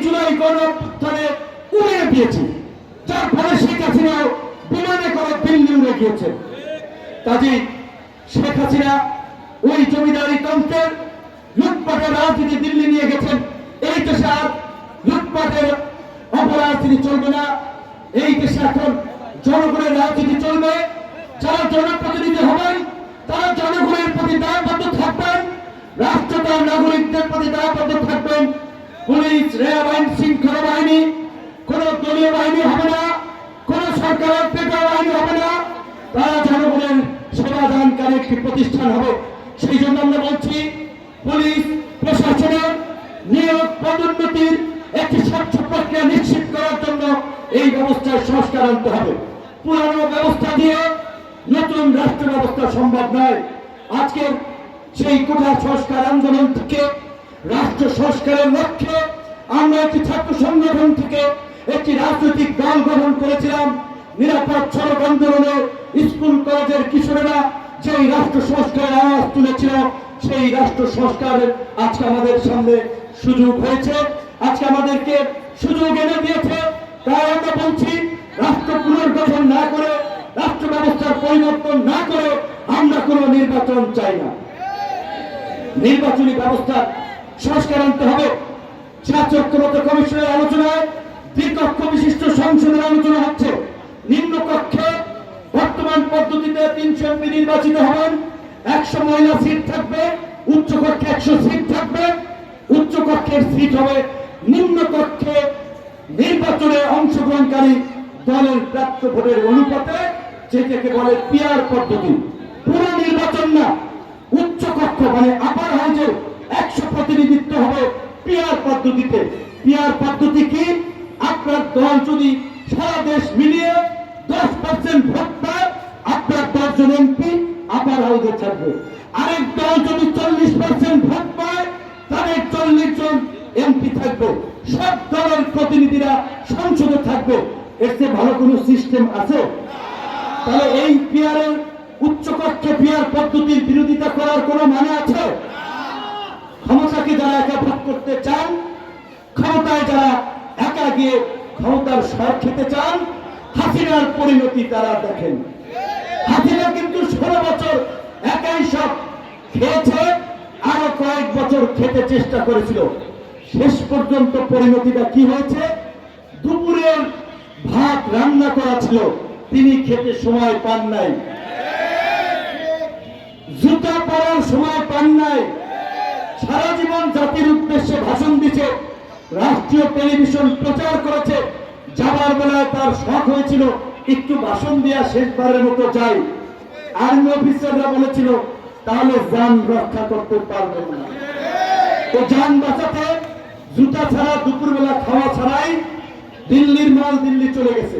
জুলাই গণঅভ্যুত্থানে উড়িয়ে দিয়েছি, যার ফলে শেখ হাসিনা বিমানে করে দিল্লি উড়ে গিয়েছে। কাজেই শেখ হাসিনা ওই জমিদারি তন্ত্রের লুটপাটের রাজনীতি দিল্লি নিয়ে গেছেন। এই দেশে আর লুটপাটের অপরাজনীতি চলবে না। এই দেশে এখন জনগণের রাজনীতি চলবে। যারা জনপ্রতিনিধি হবেন তারা জনগণের প্রতি দায়বদ্ধ থাকবেন, রাষ্ট্র তার নাগরিকদের প্রতি দায়বদ্ধ থাকবেন। পুলিশ, র্যাব, আইন শৃঙ্খলা বাহিনী কোন দলীয় বাহিনী হবে না, কোন সরকারের পেটার বাহিনী হবে না, তারা জনগণের সেবা দানকারী একটি প্রতিষ্ঠান হবে। সেই জন্য আমরা বলছি পুলিশ প্রশাসনের নিয়োগ পদোন্নতির একটি স্বচ্ছ প্রক্রিয়া নিশ্চিত করার জন্য এই ব্যবস্থায় সংস্কার আনতে হবে। পুরানো ব্যবস্থা দিয়ে নতুন রাষ্ট্র ব্যবস্থা সম্ভব নয়। আজকের সেই কোটা সংস্কার আন্দোলন থেকে রাষ্ট্র সংস্কারের লক্ষ্যে আমরা একটি ছাত্র সংগঠন থেকে একটি রাজনৈতিক দল গঠন করেছিলাম। নিরাপদ সড়ক আন্দোলনে স্কুল কলেজের কিশোরেরা যেই রাষ্ট্র সংস্কারের আওয়াজ তুলেছিল, সেই রাষ্ট্র সংস্কারের আজকে আমাদের সামনে সুযোগ হয়েছে, আজকে আমাদেরকে সুযোগ এনে দিয়েছে। তাই আমরা বলছি রাষ্ট্র পুনর্গঠন না করে, রাষ্ট্র ব্যবস্থার পরিবর্তন না করে আমরা কোনো নির্বাচন চাই না। নির্বাচনী ব্যবস্থা সংস্কার আনতে হবে। ছাত্র ঐক্যমত্য কমিশনের আলোচনায় দ্বিকক্ষ বিশিষ্ট সংসদের আলোচনা হচ্ছে। নিম্ন কক্ষে বর্তমান পদ্ধতিতে 300 এমপি নির্বাচিত হবেন, 100 মহিলা সিট থাকবে, উচ্চ কক্ষে 100 সিট থাকবে। উচ্চ কক্ষের সিট হবে নিম্ন কক্ষে নির্বাচনে অংশগ্রহণকারী দলের প্রাপ্ত ভোটের অনুপাতে, যেটাকে বলে পিআর পদ্ধতি। পুরো নির্বাচন না, উচ্চ কক্ষ মানে আপার হাউজের 100 প্রতিনিধিত্ব হবে পিআর পদ্ধতিতে। পিআর পদ্ধতি কি? আপনার দল যদি সারা দেশ মিলিয়ে 10% ভোট পায়, আপনার 10 জন এমপি আপার হাউজে থাকবে। আরেক দল যদি 40% ভোট পায়, তাদের 40 জন এমপি থাকবে। সব দলের প্রতিনিধিরা সংসদে থাকবে। এর চেয়ে ভালো কোনো সিস্টেম আছে? তাহলে এই পিআরের উচ্চকক্ষে পিআর পদ্ধতির বিরোধিতা করার কোনো মানে আছে? ক্ষমতাকে যারা একা ভোগ করতে চান, ক্ষমতায় যারা একা গিয়ে ক্ষমতার স্বর খেতে চান, হাসিনার পরিণতি তারা দেখেন। হাসিনা কিন্তু 16 বছর একাই সব খেয়েছে, আরো কয়েক বছর খেতে চেষ্টা করেছিল। শেষ পর্যন্ত পরিণতিটা কি হয়েছে? দুপুরের ভাত রান্না করা ছিল, তিনি খেতে সময় পান নাই, জুতা পরার সময় পান নাই। সারা জীবন জাতির উদ্দেশ্যে ভাষণ দিচ্ছে, রাষ্ট্রীয় টেলিভিশন প্রচার করেছে। যাবার বেলায় তার শখ হয়েছিল একটু ভাষণ দিয়া শেষবারের মতো যাই। আর্মি অফিসাররা বলেছিল তাহলে যান রক্ষা করতে পারবেন না। তো যান বাঁচাতে জুতা ছাড়া, দুপুরবেলা খাওয়া ছাড়াই দিল্লির মাল দিল্লি চলে গেছে।